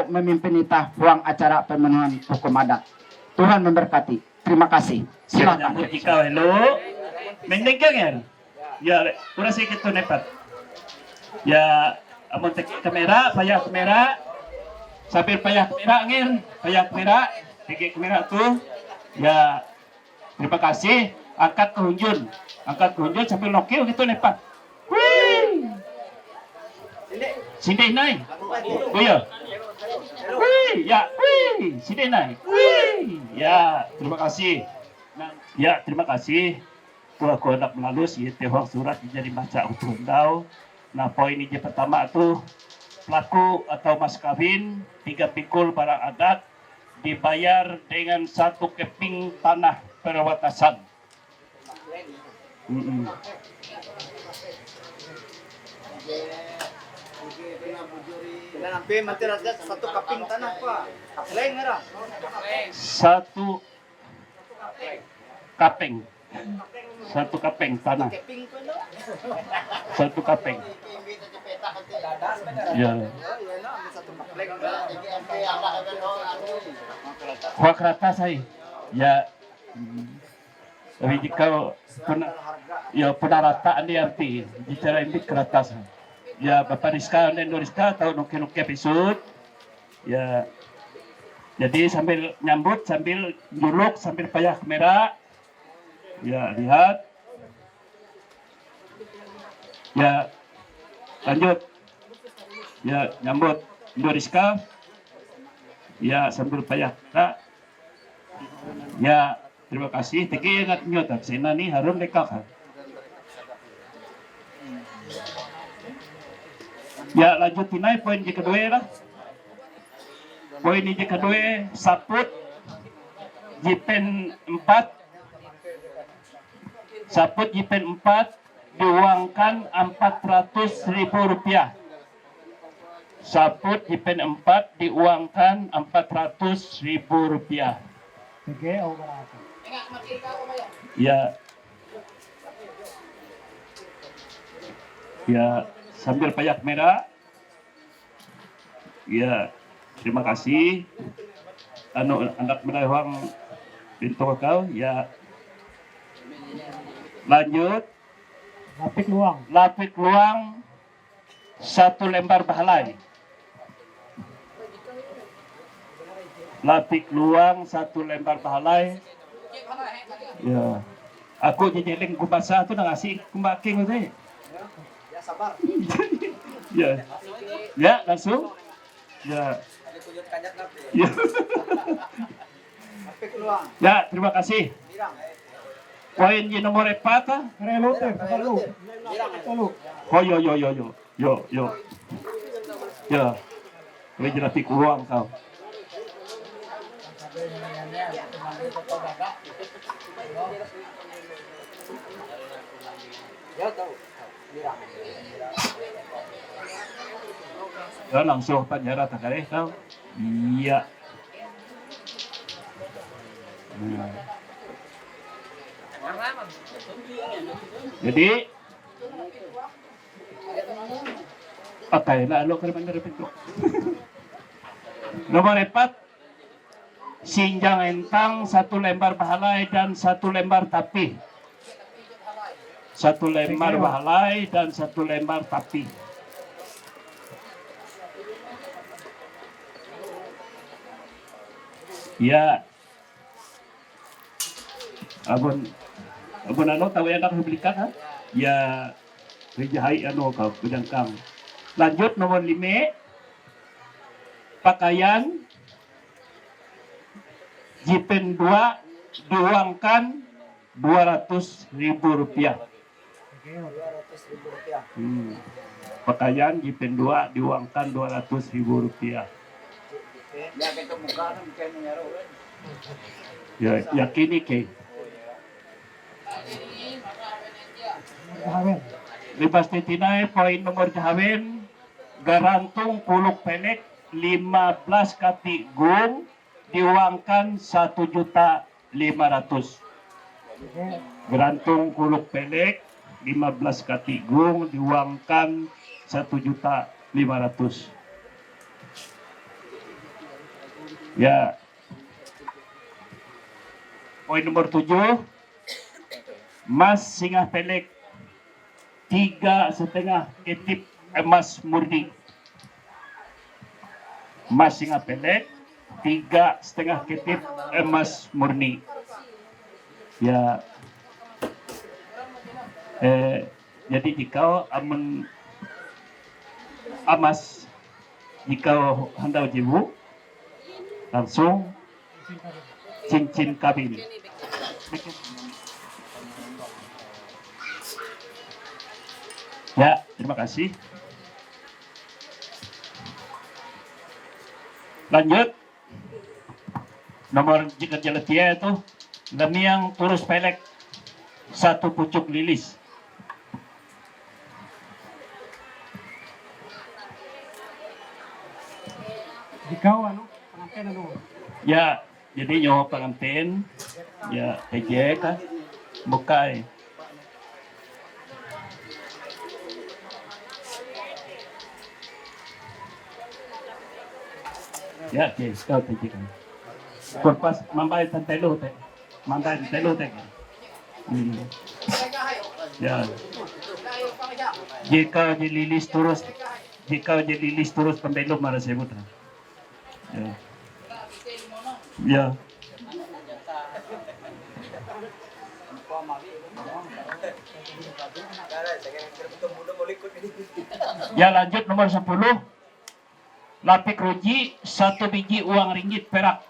beliau memimpin kita ruang acara pemenuhan hukum adat. Tuhan memberkati. Terima kasih. Silakan. Ikaw, hello. Mending kang yan. Ya, pura sikit to nepat. Ya, amon tek kamera, payah kamera. Sambil payah kamera ngir, payah kamera. Tinggi kamera tuh. Ya, terima kasih. Angkat kehunjun sambil nokil gitu nepat. Wih. Sini naik. Oh ya. Wih, ya, wih, sini naik. Wih, ya, terima kasih. Ya, terima kasih. Tuh aku hendak melalus ya tehong surat jadi baca untuk undau. Nah, poin ini pertama tuh pelaku atau mas kawin 3 pikul barang adat dibayar dengan 1 keping tanah perwatasan. Nampi mati rakyat 1 kaping tanah Pak. Kapleng ngara. 1 kaping. 1 kaping tanah. 1 kaping. Ya. Kuah kerata saya. Ya. Tapi jika penarataan di arti bicara ini kertas. Ya Bapak Rizka dan Rizka tahu nuke episode. Ya. Jadi sambil nyambut, sambil duduk, sambil payah kamera. Ya, lihat. Ya, lanjut. Ya, nyambut Rizka. Ya, sambil payah kamera. Ya, terima kasih. Tiki ingat nyot. Sina nih harum lekak. Ya, lanjut tinai poin kedua lah. Poin ini kedua saput Jipen 4. Saput Jipen 4 diuangkan Rp400.000. Saput Jipen 4 diuangkan Rp400.000. Ya. Ya, sambil payah merah. Ya, terima kasih. Anak menawang pintu kau. Ya. Lanjut. Lapik luang 1 lembar bahalai. Lapik luang 1 lembar bahalai. Ya. Aku jejeling kubasa tu nak ngasih kumbaking tu. Ya sabar. Ya. Ya, langsung. Ya. Ya. Ya, terima kasih. Poin di nomor 4. Oh yo. Ya. Ini jelas kurang kau. Ya, langsung penjara tak ada kau. Iya. Jadi okay, lalo ka naman na-repeat ko. Nomor 4, sinjang entang 1 lembar bahalai dan 1 lembar tapi. 1 lembar bahalai dan 1 lembar tapi. Ya. Abon ano tahu yang nak belikan ha? Ya. Rejahai ano kau pedangkang. Lanjut nomor 5. Pakaian Jipen 2 diuangkan Rp200.000. Pakaian Jipen 2 diuangkan Rp200.000. Ya, yakini ke. Libas titinay poin nomor jahawin garantung kuluk pelek 15 katigung diuangkan 1.500.000. Garantung kuluk pelek 15 katigung diuangkan 1.500.000. Ya. Poin nomor 7. Mas Singa Pelek 3,5 ketip emas murni. Mas Singa Pelek 3,5 ketip emas murni. Ya. Jadi jika amun amas jika handal jiwu langsung cincin kawin. Ya, terima kasih. Lanjut. Nomor jika jeletia itu Lemiang Turus Pelek 1 pucuk lilis. Ikaw, ano? Pengantin, ano? Ya, jadi nyawa pengantin, ya TJ kan, bukai. Ya, okay, kau TJ kan. Kurpas mambai tantelo teh, mambai tantelo teh. Ya. Jika dililis terus pembelum mana sebut. Ya. Ya. Ya, lanjut nomor 10. Lapik ruji 1 biji uang ringgit perak.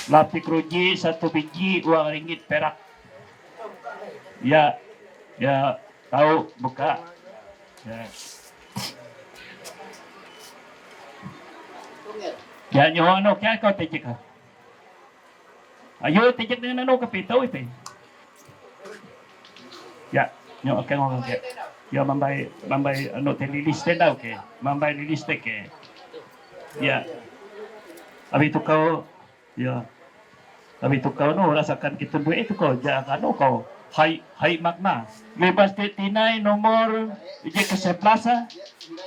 Lapik ruji 1 biji uang ringgit perak. Ya. Ya, tahu buka. Ya. Ya nyo ano kaya kau tejek ka. Ayo tejek dengan ano kapitaw ito. Ya, nyo okay mo kaya. Ya mambay ano telilis te daw ke. Mambay lilis te ke. Ya. Abi tu kau ya. Abi tu kau no rasakan kita buat itu kau jangan ano kau. Hai makna. Bebas tinai nomor ije ke seplasa.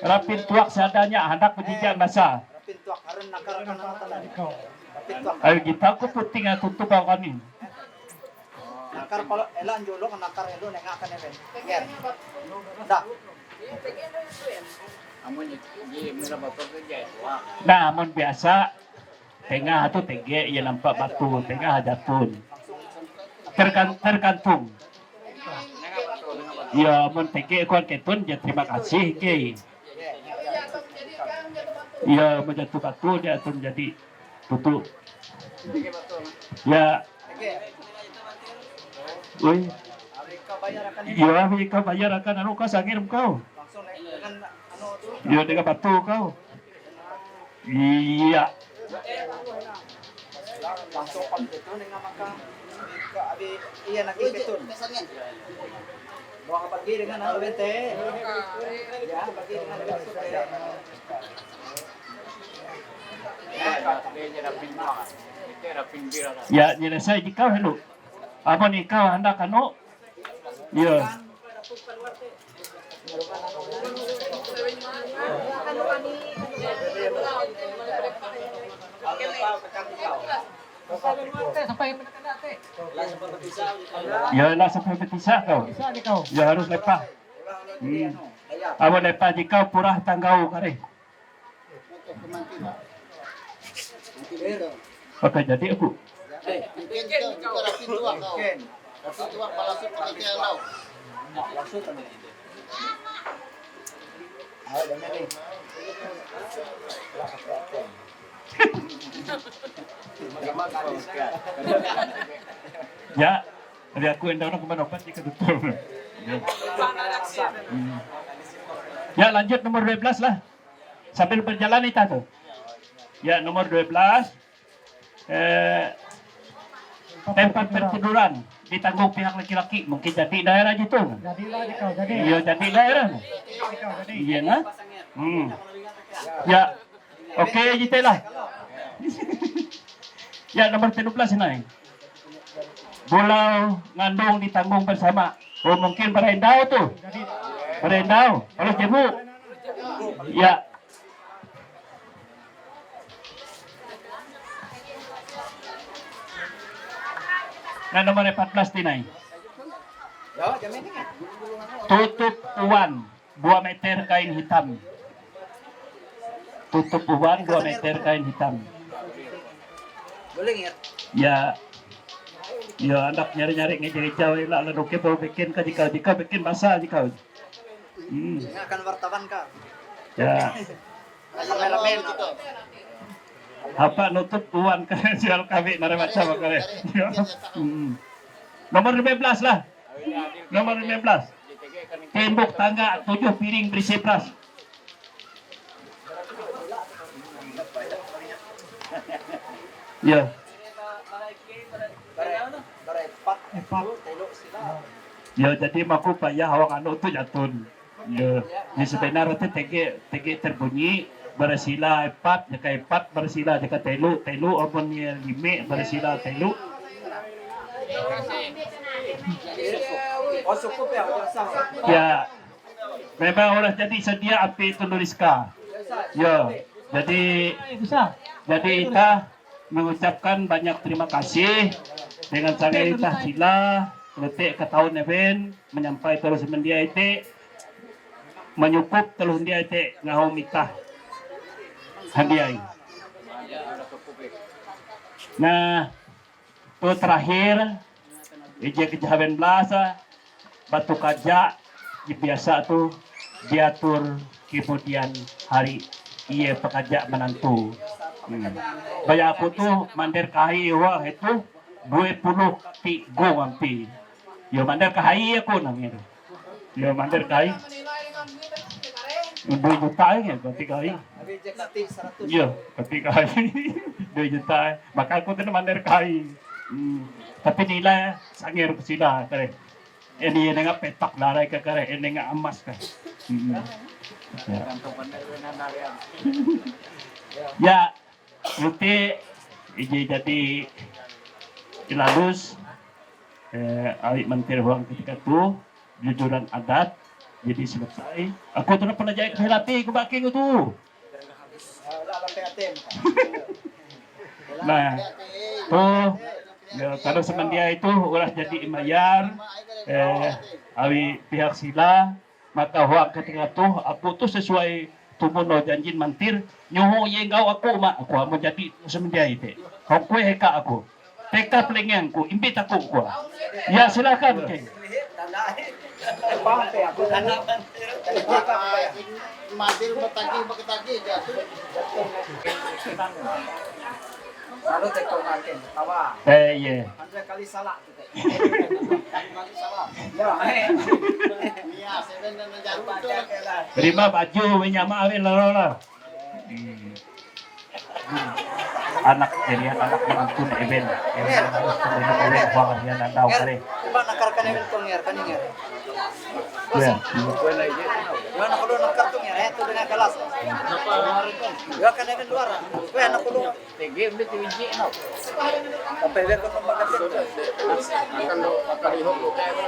Rapin tuak seadanya hendak berjejak masa. Pintuak karon nakar ka na tanan. Ikaw. Pintuak. Ay kita ko puting nga tutup ako kami. Nakar pala elan julo ka nakar elo nang akan event. Ger. Da. Nah, amun biasa tengah itu tege ya nampak batu, tengah jatun. Tergantung. Ya, amun tege kuan ketun ya terima kasih ke. Ya, menjatuh batu dia akan menjadi tutup. Ya. Woi. Abi ka bayar akan Ya, kau bayar akan anu kau sangirim kau. langsung dengan ano tu. Ya, dengan batu kau. Iya. Langsung pag ito nga maka abi iya nagikitun. Bawa ka pagi dengan ano bente. Ya, pagi dengan Ya, nyelesai ikaw hello. Amun ikaw hendak anu. Ya. Ya lah sampai betisah kau. Saan ikaw? Ya harus lepas. Amun lepas ikaw purah tanggau kare. Maka jadi aku. Ya, dari aku yang orang kemana obat jika betul. Ya, lanjut nomor 12 lah. Sambil berjalan itu tuh. Ya, nomor 12. Tempat pertiduran ditanggung pihak laki-laki. Mungkin jadi daerah gitu. Jadilah ikaw, jadi. Iya, jadi daerah. Ikaw, jadi. Iya na? Ya. Oke, gitu lah. Ya, nomor 13 ini. Pulau ngandung ditanggung bersama. Oh, mungkin berendau tuh. Jadi. Berendau. Kalau jebu. Ya. Na nomor 14 tinay. Yo, jamin nga. Tutup uwan 2 meter kain hitam. Tutup uwan 2 meter kain hitam. Boleh nggak? Ya, ya anak nyari-nyari ngejar-ngejar lah lalu kita bikin ka jika bikin masa jika. Ini akan wartawan kah? Ya, Kameramen. apa nutup uwan ka sial kami nare macam kare. Nomor 15 lah. Nomor 15. Tembok tangga 7 piring berisi plas. Ya. Bare pat telo sila. Ya jadi maku payah awak anu tu jatun. Ya, di sebenar tu tege terbunyi bersila empat, jika empat bersila jika telu apun ni lime bersila telu. Oh cukup ya, udah sah. Ya, memang orang jadi sedia api tuliska. Ya, jadi Bisa. kita mengucapkan banyak terima kasih dengan sangat sila letik ke tahun event menyampai terus mendia itu menyukup terus dia itu ngahau mikah hadiah. Nah, itu terakhir ije kejahaban belasa batu kaja biasa tuh diatur kemudian hari iya pekerja menantu. Banyak aku tuh mandir kahi wah itu 20 tigo ampi. Yo mandir kahi aku namanya. Yo mandir kahi. 2 juta ya berarti kahi. Habis jekati 100. Iya, berarti kahi 2 juta. Maka aku tuh mandir kahi. Tapi nilai sangir sila kare. Ini nga petak laray ka kare, ini nga emas ka. Ya, nanti iji jadi ilalus awik menteri huang ketika itu jujuran adat jadi selesai. Aku tuh pernah jadi kehilati ke baki itu. Wala lang PATM. Nah, tuh ya, kalau semendia itu ulah jadi imayar awi pihak sila maka huang ketika tuh aku tuh sesuai tumuno janji mantir nyuhu yenggau aku mak aku mau jadi semendia itu kau kue heka aku teka pelengan ku imbit aku ku ya silakan keng Paham ya, aku tanaman. Madir bertagi jatuh. Lalu teko makin tawa. iya 100 kali salah kita. Kali salah. Ya, Iya, seven dan jatuh tuh. terima baju menyama awin lah anak jadi anak menantu na event event huang yan ang daw kare Coba nakar ka namin tong yer kaning yer. ya Yo nakulo nakar tong yer eto dengan kelas. Yo ka namin luar. Kuya nakulo. Tege ulit wiji no. Tapi we ko nang magasin. Akan lo makalihok lo kaya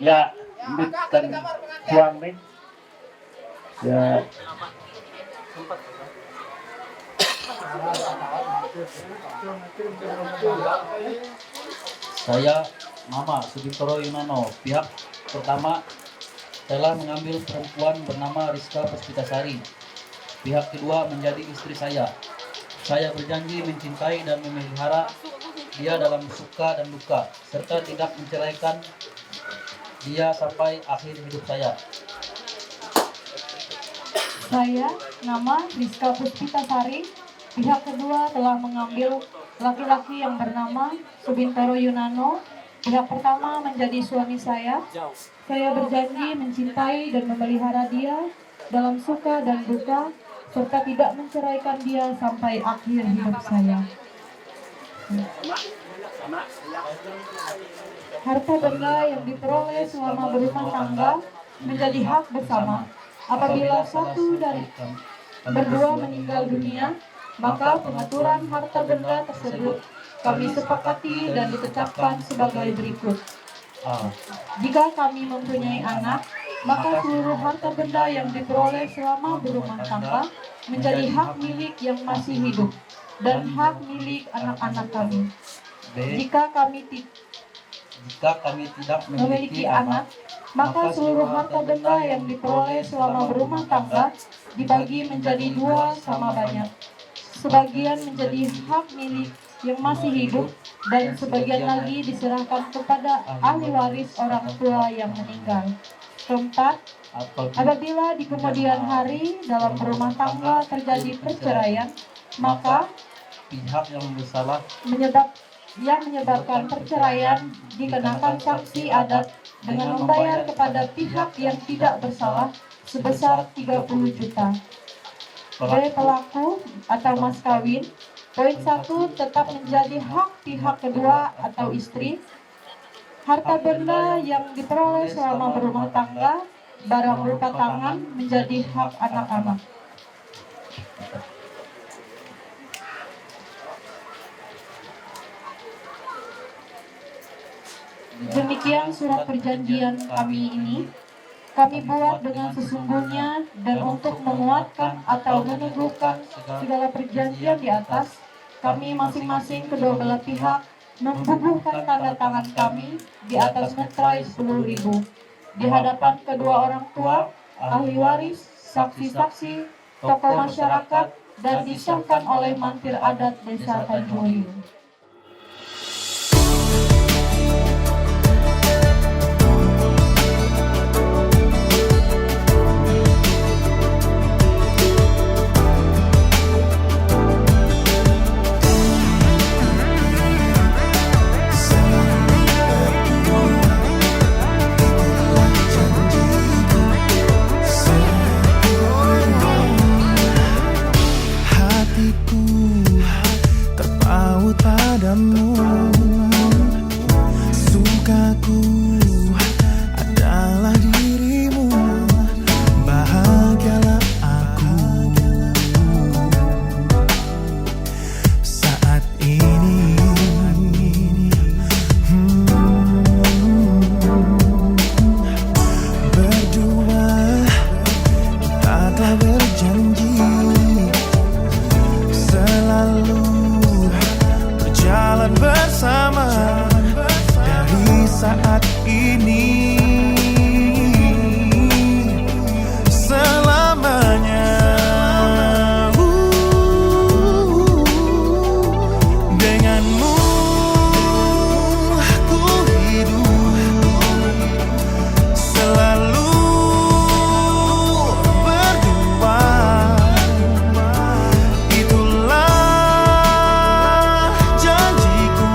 ya dan huang nih ya Saya Mama Sudintoro Yunano, pihak pertama telah mengambil perempuan bernama Rizka Puspitasari. Pihak kedua menjadi istri saya. Saya berjanji mencintai dan memelihara dia dalam suka dan duka, serta tidak menceraikan dia sampai akhir hidup saya. Saya, nama Rizka Puspitasari, pihak kedua telah mengambil laki-laki yang bernama Subintoro Yunano. Pihak pertama menjadi suami saya. Saya berjanji mencintai dan memelihara dia dalam suka dan duka, serta tidak menceraikan dia sampai akhir hidup saya. Harta benda yang diperoleh selama berumah tangga menjadi hak bersama. Apabila satu dari berdua meninggal dunia, maka pengaturan harta benda tersebut kami sepakati dan ditetapkan sebagai berikut. Jika kami mempunyai anak, maka seluruh harta benda yang diperoleh selama berumah tangga menjadi hak milik yang masih hidup. dan hak milik anak-anak kami. B. Jika kami tidak memiliki anak, maka seluruh harta benda yang diperoleh selama berumah tangga dibagi menjadi 2 sama banyak. Sebagian menjadi hak milik yang masih hidup dan sebagian lagi diserahkan kepada ahli waris orang tua yang meninggal. Keempat, apabila di kemudian hari dalam berumah tangga terjadi perceraian, maka pihak yang bersalah yang menyebabkan perceraian dikenakan sanksi adat dengan membayar kepada pihak yang tidak bersalah sebesar 30 juta. B. Pelaku atau mas kawin. Poin 1 tetap menjadi hak pihak kedua atau istri. Harta benda yang diperoleh selama berumah tangga, barang berupa tangan menjadi hak anak-anak. Demikian surat perjanjian kami ini. Kami buat dengan sesungguhnya dan untuk menguatkan atau meneguhkan segala perjanjian di atas, kami masing-masing kedua belah pihak membubuhkan tanda tangan kami di atas meterai 10.000 di hadapan kedua orang tua, ahli waris, saksi-saksi, tokoh masyarakat, dan disahkan oleh mantir adat Desa Tanjung. Hatiku terpaut padamu, sukaku adalah dirimu, bahagialah aku saat ini. Berdua kita telah berjanji selalu berjalan bersama dari saat ini selamanya. Denganmu ku hidup selalu berdua. Itulah janjiku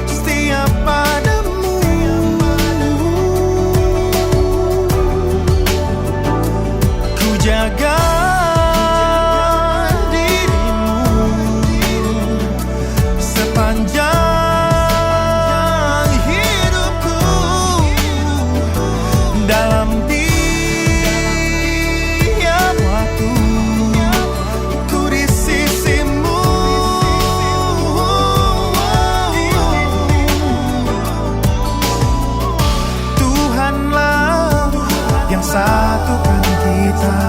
setia padamu. Ku jaga dirimu sepanjang hidupku. Dalam tiap waktu ku di sisimu. Tuhanlah yang satukan kita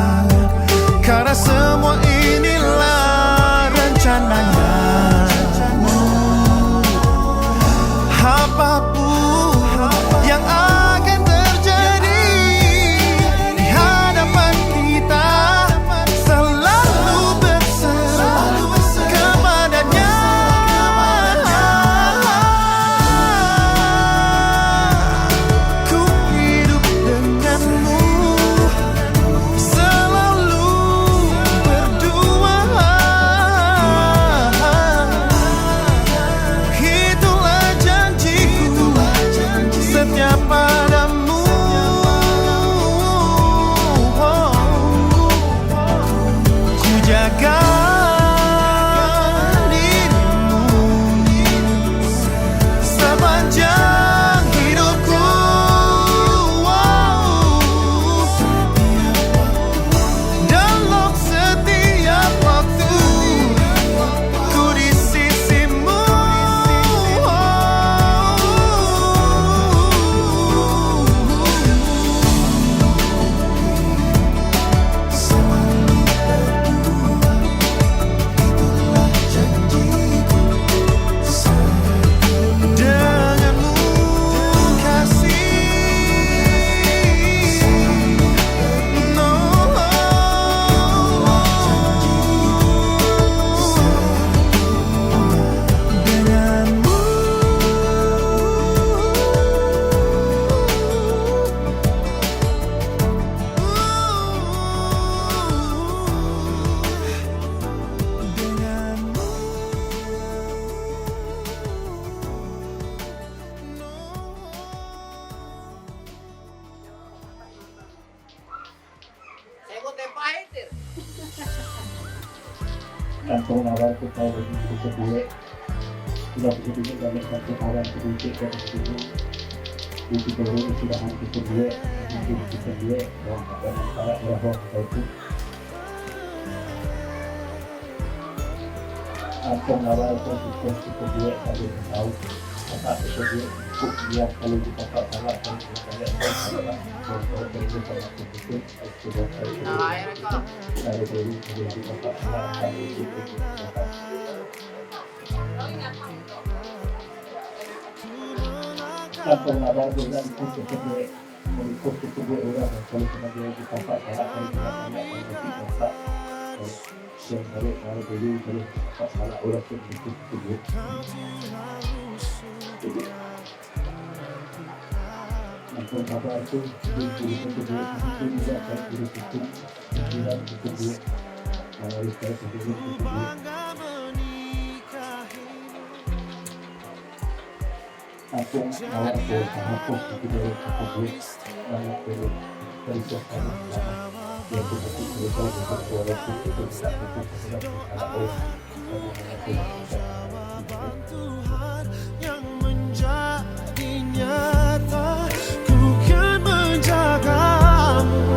kantong awal kita begitu kedua sudah begitu banyak kekawan sedikit dari situ itu baru sudah hampir kedua itu kedua dan para orang itu kantong awal itu kedua ada tahu apa kedua dia kalau kita salah kalau kita lihat salah kalau kita salah itu sudah dari dulu menjadi bapak salah itu kantong awal bulan itu kedua mengikut kedua orang kalau kemudian kita salah kalau kita salah yang baru dulu kalau salah orang itu kedua kantong awal itu kedua itu juga akan berisiko pikiran kedua harus kita sebelum kedua kantong awal itu hapus kedua banyak dulu dari siapa yang begitu berusaha untuk suara itu tidak Tuhan yang menjadi nyata, ku kan menjagamu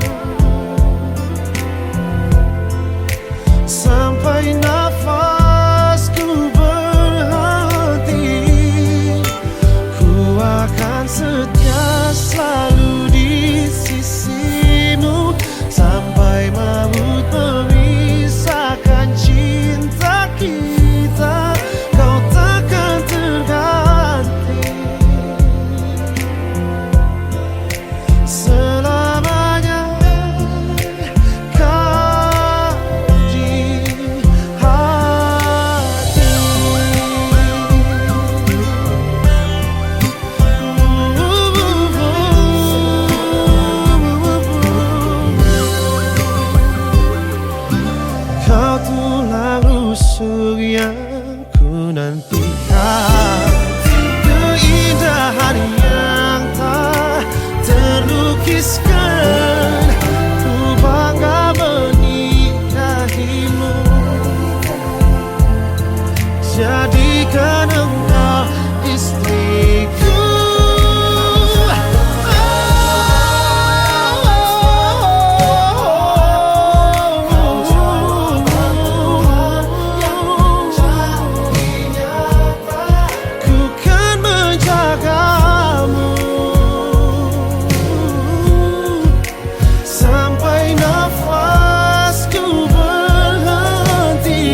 sampai nafasku berhenti. Ku akan setia selalu di sisimu sampai maut memisahkan cinta kita. Kau takkan terganti selamanya. Kau di hati. Kau tulang rusuk yang ku nantikan, keindahan yang tak terlukiskan. Ku bangga menikahimu, jadikan engkau istriku. Ku kan menjagamu sampai nafasku berhenti.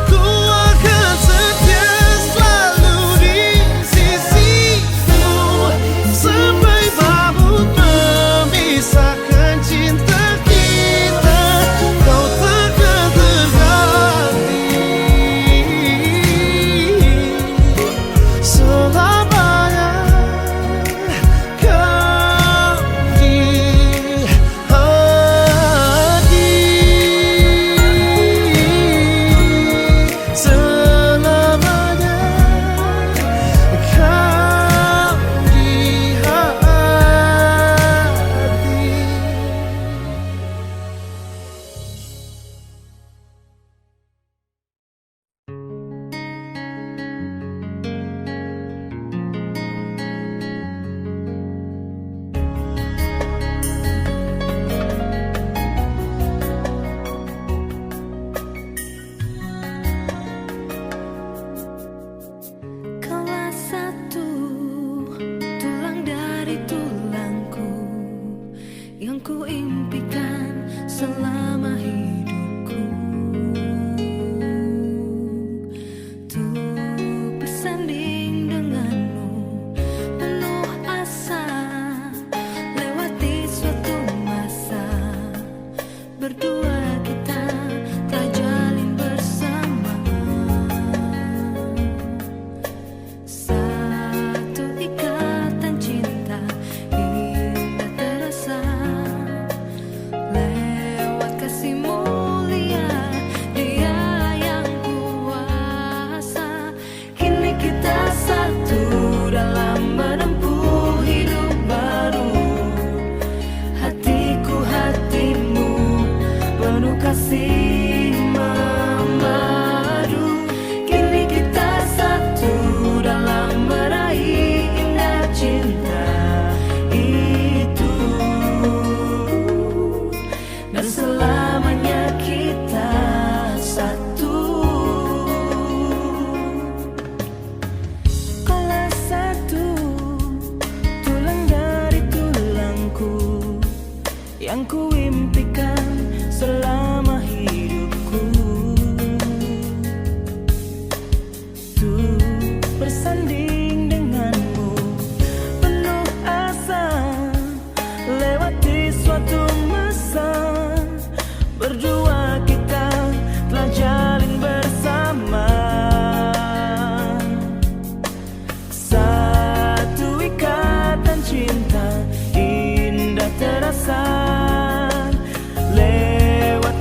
Ku akan setia selalu di sisimu sampai maut memisahkan cinta kita. Kau takkan terganti selamanya. Kau di hati selamanya. Kau di hati. Kaulah satu tulang dari tulangku yang ku impikan selama hidupku. Untuk bersanding denganmu penuh asa, lewati suatu masa berdua kita telah jalin bersama. Satu ikatan cinta indah terasa lewat kasihmu. impikan selama hidupku, tuh bersanding denganmu penuh asa, lewati suatu masa, berdua kita telah jalin bersama. Satu ikatan cinta indah terasa, lewat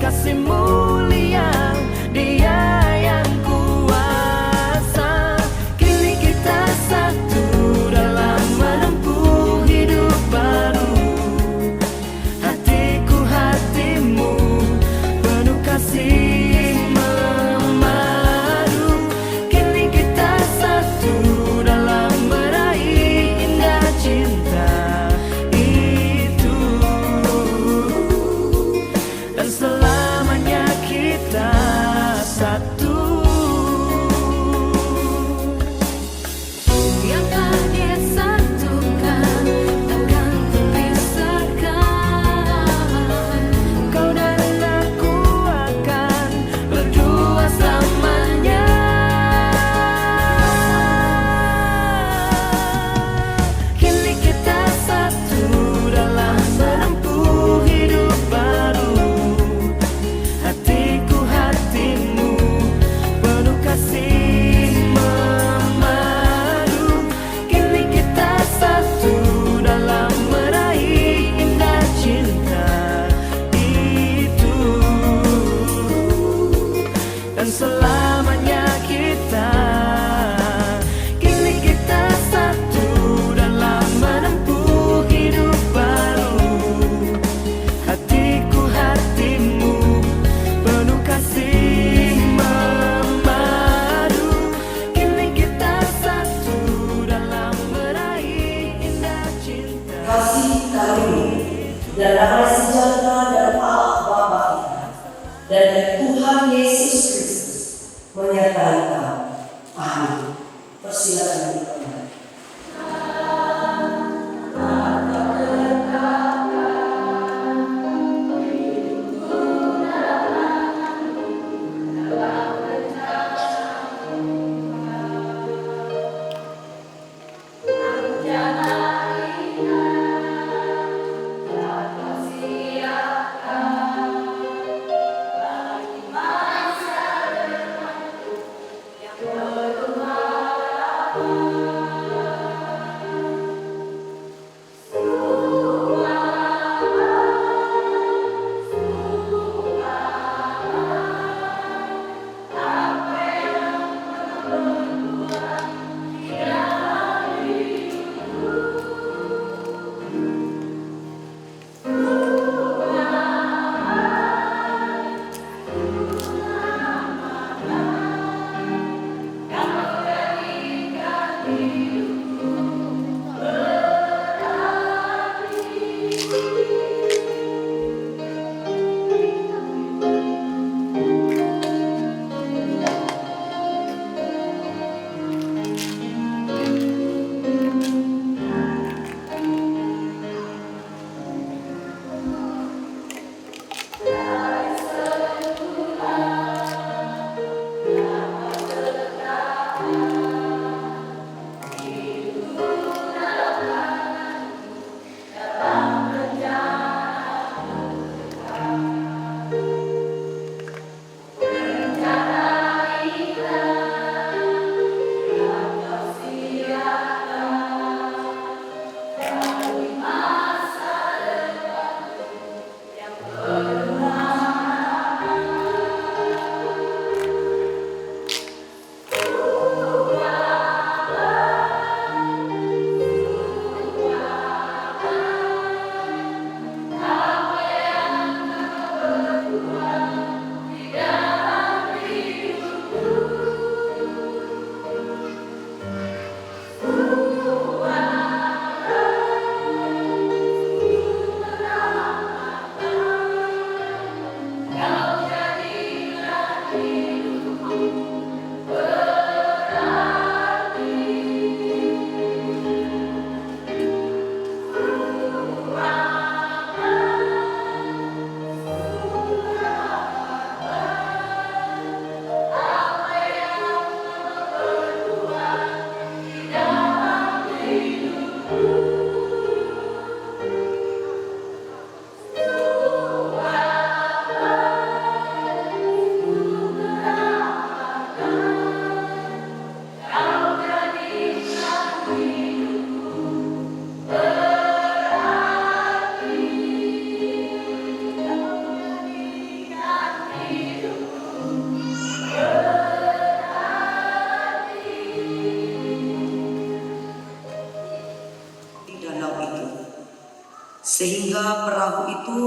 sehingga perahu itu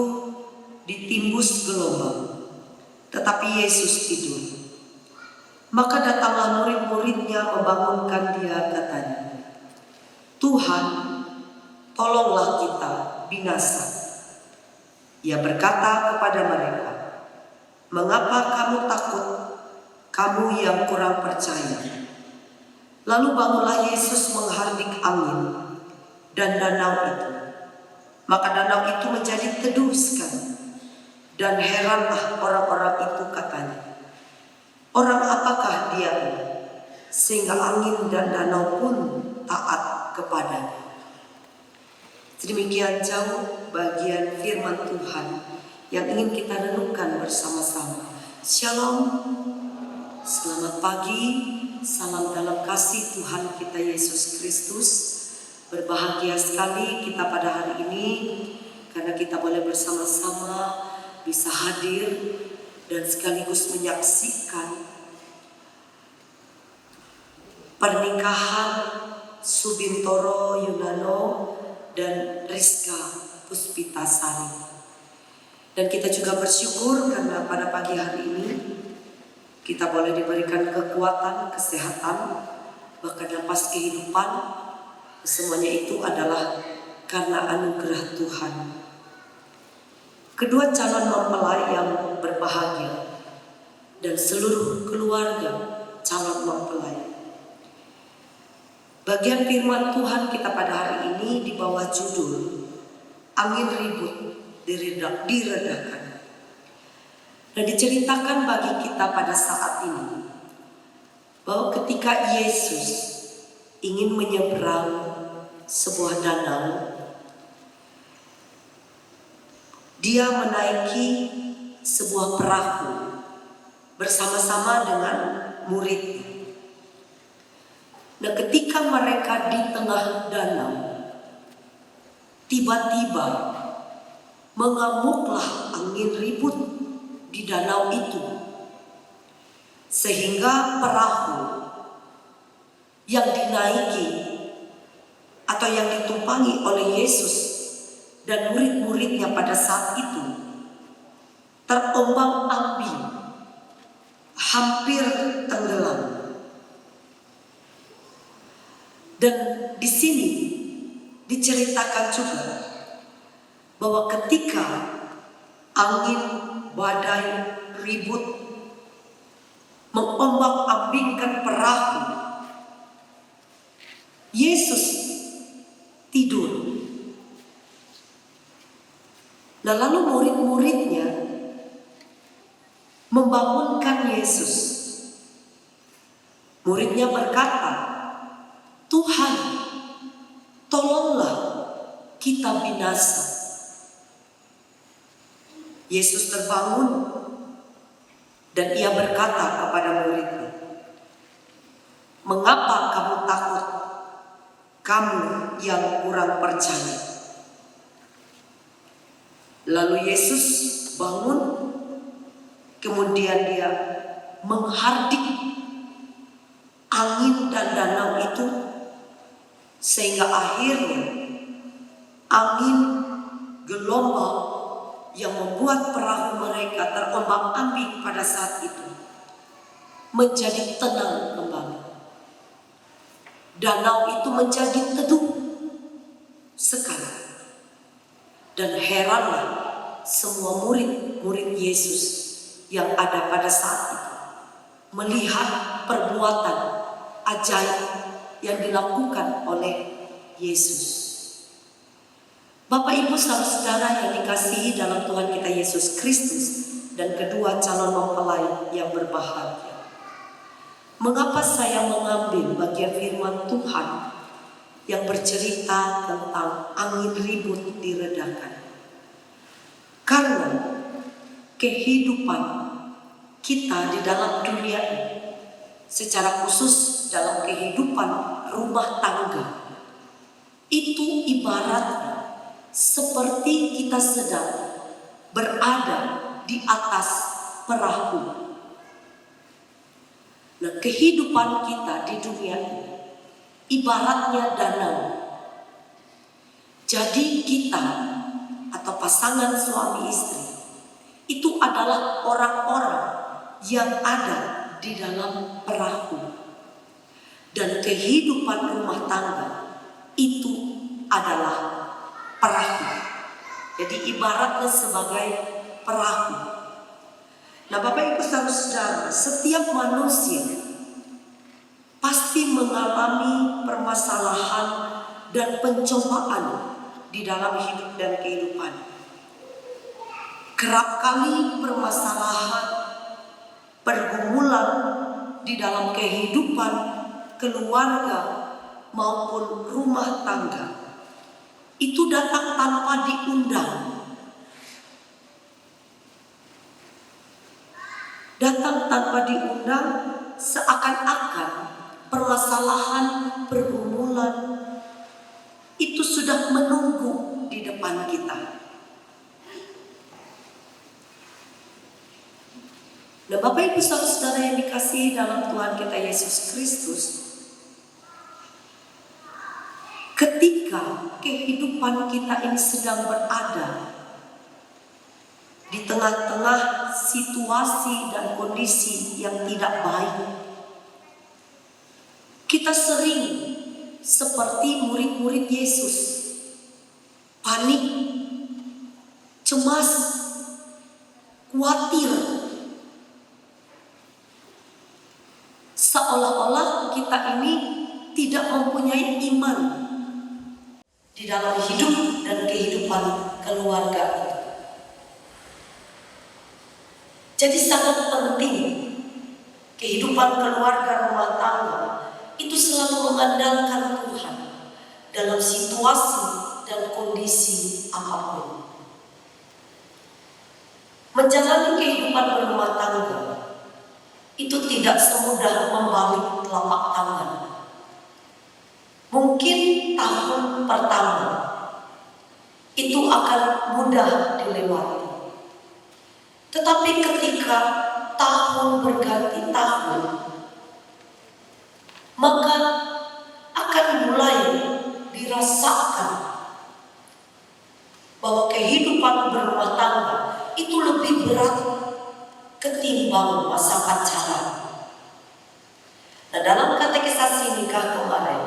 ditimbus gelombang. Tetapi Yesus tidur. Maka datanglah murid-muridnya membangunkan dia, katanya, "Tuhan, tolonglah kita binasa." Ia berkata kepada mereka, "Mengapa kamu takut, kamu yang kurang percaya?" Lalu bangunlah Yesus menghardik angin dan danau itu. Maka danau itu menjadi teduh sekali. Dan heranlah orang-orang itu, katanya, "Orang apakah dia ini, sehingga angin dan danau pun taat kepadanya?" Sedemikian jauh bagian firman Tuhan yang ingin kita renungkan bersama-sama. Shalom, selamat pagi, salam dalam kasih Tuhan kita Yesus Kristus. Berbahagia sekali kita pada hari ini karena kita boleh bersama-sama bisa hadir dan sekaligus menyaksikan pernikahan Subintoro Yunano dan Rizka Puspitasari. Dan kita juga bersyukur karena pada pagi hari ini kita boleh diberikan kekuatan, kesehatan, bahkan napas kehidupan. Semuanya itu adalah karena anugerah Tuhan. Kedua calon mempelai yang berbahagia dan seluruh keluarga calon mempelai. Bagian firman Tuhan kita pada hari ini di bawah judul Angin Ribut Diredakan. Dan diceritakan bagi kita pada saat ini bahwa ketika Yesus ingin menyeberang sebuah danau, dia menaiki sebuah perahu bersama-sama dengan murid. Nah, ketika mereka di tengah danau, tiba-tiba mengamuklah angin ribut di danau itu, sehingga perahu yang dinaiki atau yang ditumpangi oleh Yesus dan murid-muridnya pada saat itu terombang-ambing, hampir tenggelam. Dan di sini diceritakan juga bahwa ketika angin badai ribut mengombang-ambingkan perahu, Yesus tidur. Nah, lalu murid-muridnya membangunkan Yesus. Muridnya berkata, "Tuhan, tolonglah kita binasa." Yesus terbangun dan ia berkata kepada muridnya, "Mengapa kamu takut, kamu yang kurang percaya?" Lalu Yesus bangun, kemudian dia menghardik angin dan danau itu, sehingga akhirnya angin gelombang yang membuat perahu mereka terombang-ambing pada saat itu menjadi tenang kembali. Danau itu menjadi teduh sekali. Dan heranlah semua murid-murid Yesus yang ada pada saat itu melihat perbuatan ajaib yang dilakukan oleh Yesus. Bapak, Ibu, saudara-saudara yang dikasihi dalam Tuhan kita Yesus Kristus dan kedua calon mempelai yang berbahagia. Mengapa saya mengambil bagian firman Tuhan yang bercerita tentang angin ribut diredakan? Karena kehidupan kita di dalam dunia ini, secara khusus dalam kehidupan rumah tangga, itu ibaratnya seperti kita sedang berada di atas perahu. Nah, kehidupan kita di dunia ini ibaratnya danau. Jadi kita pasangan suami istri itu adalah orang-orang yang ada di dalam perahu. Dan kehidupan rumah tangga itu adalah perahu. Jadi ibaratnya sebagai perahu. Nah Bapak Ibu Saudara, setiap manusia pasti mengalami permasalahan dan pencobaan di dalam hidup dan kehidupan. Kerap kali permasalahan, pergumulan di dalam kehidupan keluarga maupun rumah tangga itu datang tanpa diundang. Datang tanpa diundang, seakan-akan permasalahan, pergumulan itu sudah menunggu di depan kita. Nah Bapak Ibu Saudara yang dikasihi dalam Tuhan kita Yesus Kristus, ketika kehidupan kita ini sedang berada di tengah-tengah situasi dan kondisi yang tidak baik, kita sering seperti murid-murid Yesus, panik, cemas, khawatir, seolah-olah kita ini tidak mempunyai iman di dalam hidup dan kehidupan keluarga. Jadi sangat penting kehidupan keluarga rumah tangga itu selalu mengandalkan Tuhan dalam situasi dan kondisi apapun. Menjalani kehidupan berumah tangga itu tidak semudah membalik telapak tangan. Mungkin tahun pertama itu akan mudah dilewati. Tetapi ketika tahun berganti tahun, maka akan mulai dirasakan bahwa kehidupan berumah tangga itu lebih berat ketimbang masa pacaran. Nah, dalam katekisasi nikah kemarin,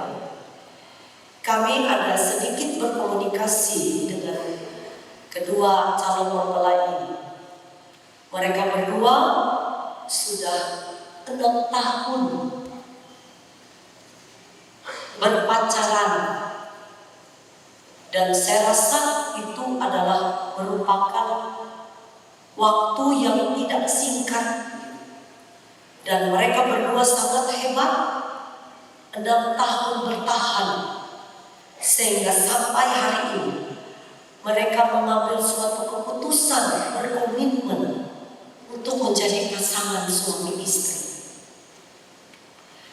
kami ada sedikit berkomunikasi dengan kedua calon mempelai ini. Mereka berdua sudah 6 tahun berpacaran, dan saya rasa itu adalah merupakan waktu yang tidak singkat, dan mereka berdua sangat hebat. 6 tahun bertahan sehingga sampai hari ini mereka mengambil suatu keputusan, berkomitmen untuk menjadi pasangan suami istri.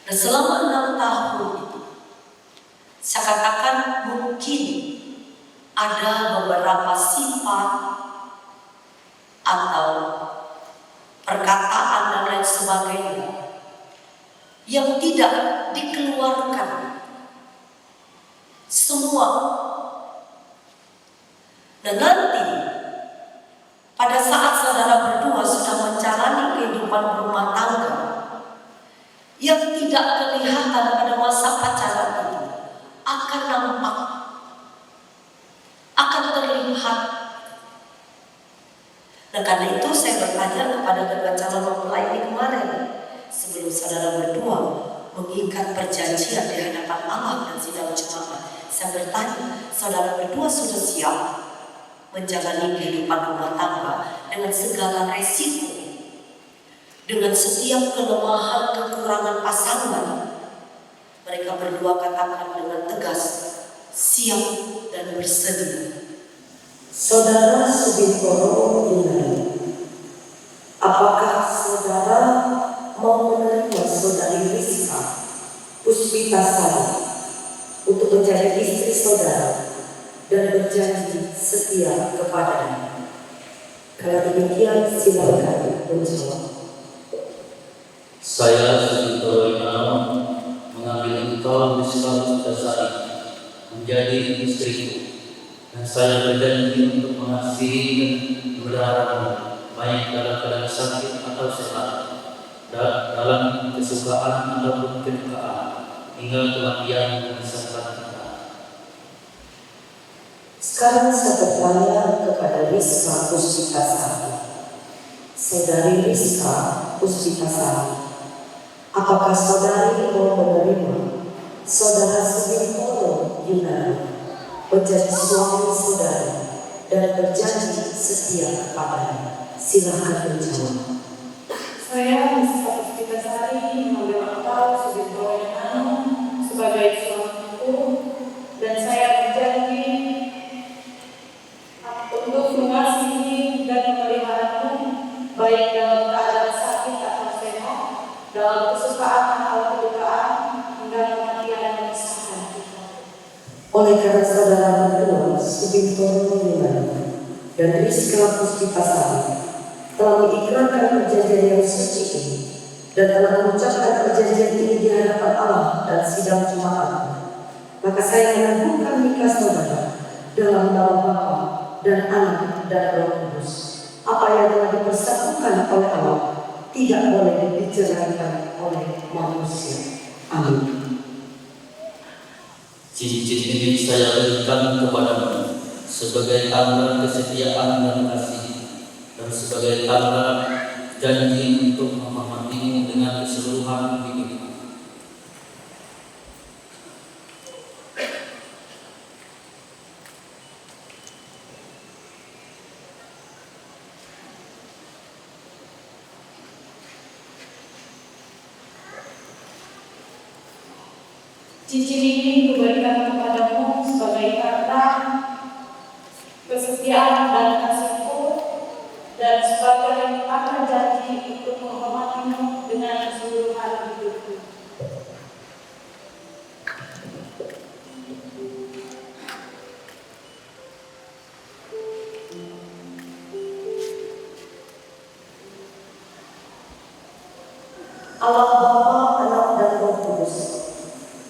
Dan selama 6 tahun itu, saya katakan mungkin ada beberapa sifat atau perkataan dan lain sebagainya yang tidak dikeluarkan semua. Dan nanti pada saat saudara berdua sudah menjalani kehidupan rumah tangga yang tidak kelihatan pada masa pacaran itu, akan nampak, akan terlihat. Nah karena itu saya bertanya kepada kedua calon mempelai ini kemarin, sebelum saudara berdua mengikat perjanjian di hadapan Allah dan sidang jemaat, saya bertanya, saudara berdua sudah siap menjalani kehidupan rumah tangga dengan segala resiko, dengan setiap kelemahan, kekurangan pasangan? Mereka berdua katakan dengan tegas, siap dan bersedia. Saudara Subintoro Yunani, apakah saudara mau menerima saudari Rizka Puspitasari untuk menjadi istri saudara dan berjanji setia kepadanya? Kalau demikian silakan menjawab. Saya Subintoro Yunani mengambil engkau Rizka Puspitasari menjadi istriku Dan saya berjanji untuk mengasihi dan memeliharamu, baik dalam keadaan sakit atau sehat, dalam kesukaan ataupun kedukaan, hingga kematian memisahkan kita. Sekarang saya bertanya kepada Rizka Puspitasari. Saudari Rizka Puspitasari, apakah saudari mau menerima saudara Subintoro Yunani menjadi suami saudari dan berjanji setia kepadanya? Silakan menjawab. Saya Rizka Puspitasari mengambil akta Subintoro Yunani sebagai suamiku, dan saya berjanji untuk mengasihi dan memeliharamu baik dalam keadaan sakit atau sehat, dalam kesukaan atau kedukaan, hingga kematian memisahkan kita. Oleh karena saudara berdua, Subintoro Yunani dan Rizka Puspitasari telah mengikrarkan perjanjian yang suci ini dan telah mengucapkan perjanjian ini di hadapan Allah dan sidang jemaat, maka saya menangguhkan nikah saudara dalam nama Bapa dan Anak dan Roh Kudus. Apa yang telah dipersatukan oleh Allah tidak boleh diceraikan oleh manusia. Amin. Cincin ini saya berikan kepadamu sebagai tanda kesetiaan dan kasih, dan sebagai tanda janji untuk memahamimu dengan keseluruhan hidupmu. Cincin ini kuberikan kepadamu sebagai tanda kesetiaan dan kasihku, dan sebagai tanda janji untuk menghormatimu dengan keseluruhan hidupku. Allah Bapa, Anak dan Roh Kudus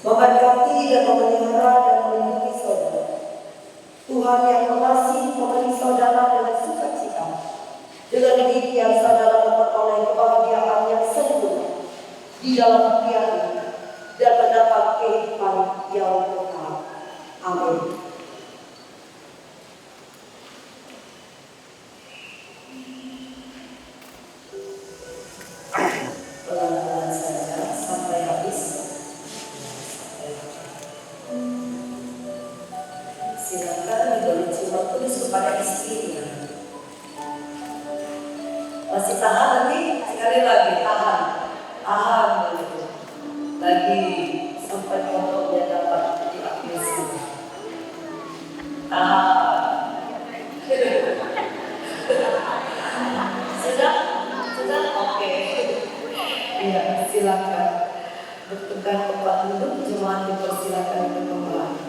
memberkati dan memelihara dan melindungi saudara. Tuhan yang mengasihi memelihara saudara dengan sukacita. Dengan demikian saudara memperoleh kebahagiaan yang sempurna di dalam dunia ini dan mendapat kehidupan yang kekal. Amin. Pelan-pelan saja sampai habis. Silakan diberi ciuman kudus kepada istrinya. Masih tahan nanti? Sekali lagi tahan. Tahan begitu. Lagi sampai fotonya dapat diapresiasi. Tahan. Sudah? Sudah? Oke. Iya, silakan. Berpegang tempat duduk, jemaat dipersilakan untuk kembali.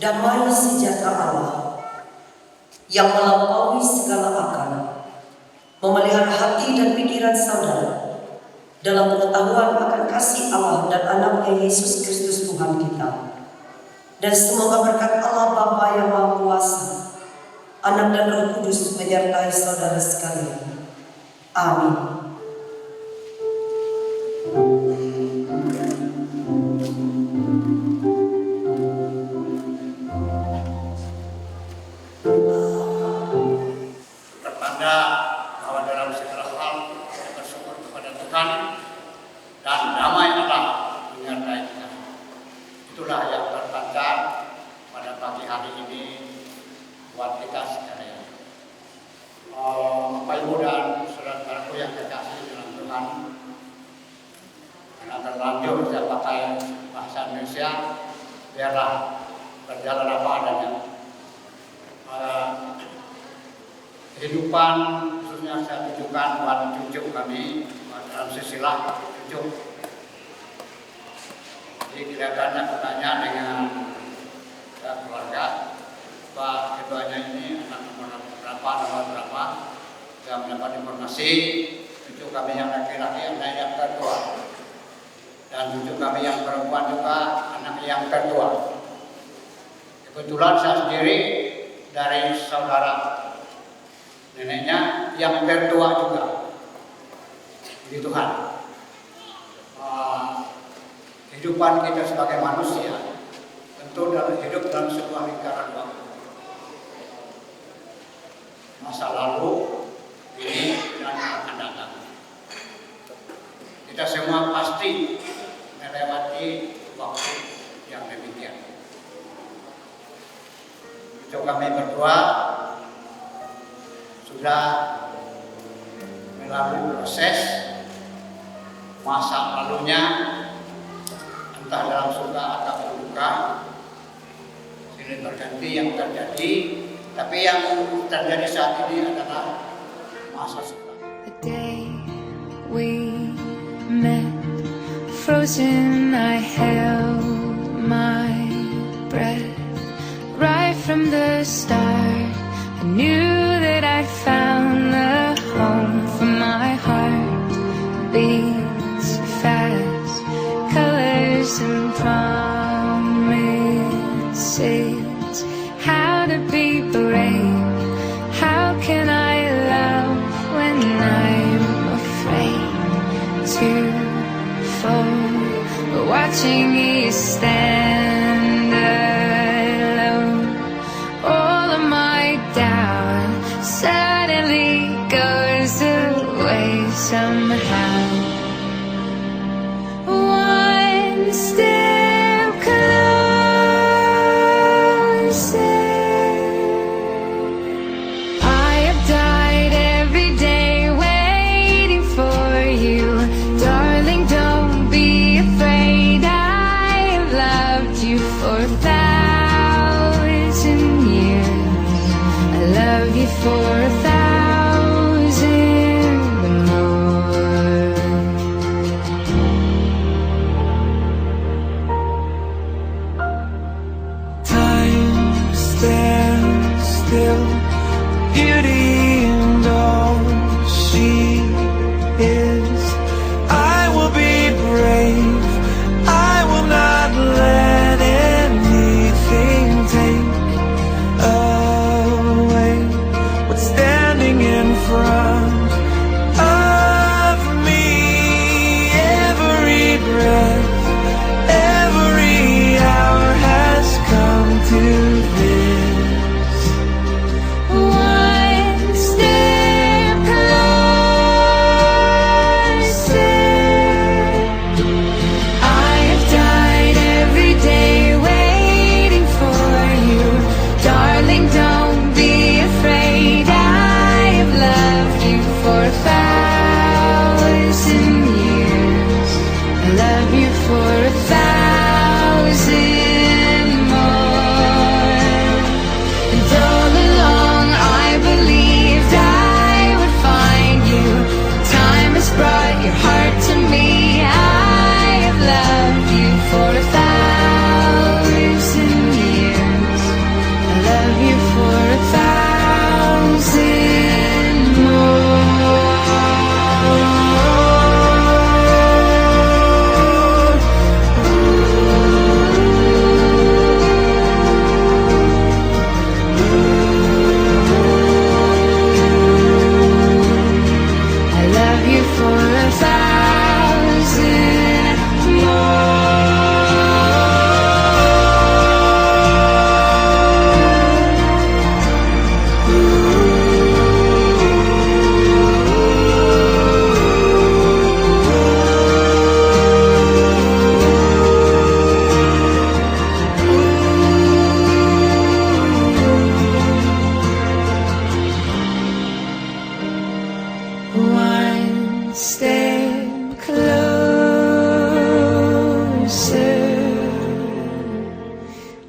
damai sejahtera Allah yang melampaui segala akal memelihara hati dan pikiran saudara dalam pengetahuan akan kasih Allah dan anaknya Yesus Kristus Tuhan kita. Dan semoga berkat Allah Bapa yang Maha Kuasa, Anak dan Roh Kudus menyertai saudara sekalian. Amin. Pertanda bahwa dalam segala hal kita bersyukur kepada Tuhan dan damai Allah menyertai kita. Itulah yang terpancar pada pagi hari ini buat kita sekalian. Bapak Ibu dan saudara-saudaraku yang kekasih dalam Tuhan, karena terlanjur saya pakai bahasa Indonesia, biarlah berjalan apa adanya. Kehidupan khususnya saya tunjukkan buat cucu kami dalam silsilah cucu. Jadi kelihatannya bertanya dengan keluarga, Pak keduanya ini anak nomor berapa, saya mendapat informasi cucu kami yang laki-laki anak yang kedua, dan cucu kami yang perempuan juga anak yang kedua. Kebetulan saya sendiri dari saudara neneknya yang tertua juga. Puji Tuhan. Kehidupan kita sebagai manusia tentu dalam hidup dalam sebuah lingkaran waktu. Masa lalu, ini dan akan datang. Kita semua pasti melewati waktu yang demikian. Cucu kami berdua sudah melalui proses masa lalunya, entah dalam suka atau duka, silih berganti yang terjadi, tapi yang terjadi saat ini adalah masa suka. The day we met, frozen, I held my breath. Right from the start, I knew that I found the home for my heart. Beats fast, colors and promises. How to be brave? How can I love when I'm afraid to fall? But watching you stand alone, all of my doubt suddenly goes away somehow. One step closer. I have died every day waiting for you, darling. Don't be afraid. I have loved you for 1,000 years. I love you for 1,000 more. step closer.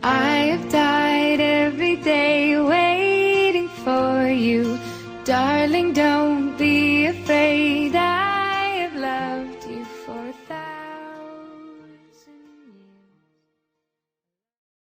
I have died every day waiting for you, darling. Don't